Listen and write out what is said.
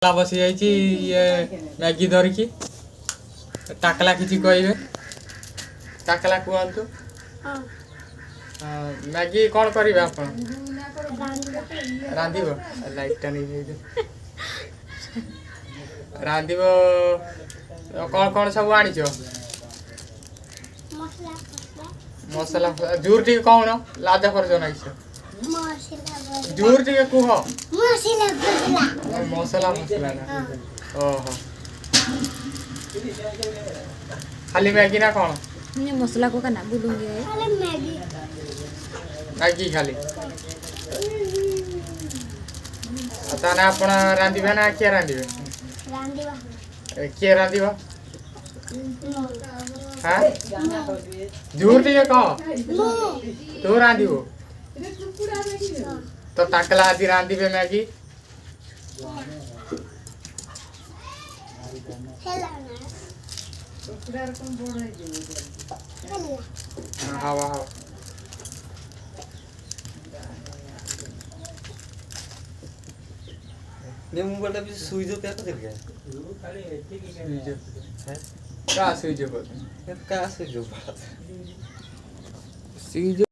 बसी ये मैगी धरिकी टाकला किसी कहबे टाकला कहतु मैगी कौन करेंगे आप रांध लाइटा नहीं रांध कौन कौन सब आनी मसला जोर टी कौन लाजा कर जोर टी कुह मसला मसला ना ओहो खाली मैगी ना कौन मसला को ना बोलूंगी मैगी खाली ताने आपण रांधिबे ना किए रांधिबे किए रांधिबा हां जोर टी कह तू रांधिबो तो टाकला आदि रांधिबे मैगी हवा हवा ने मोबाइल भी सुइजो क्या कर गया का सुइजो का सुइजो सुइजो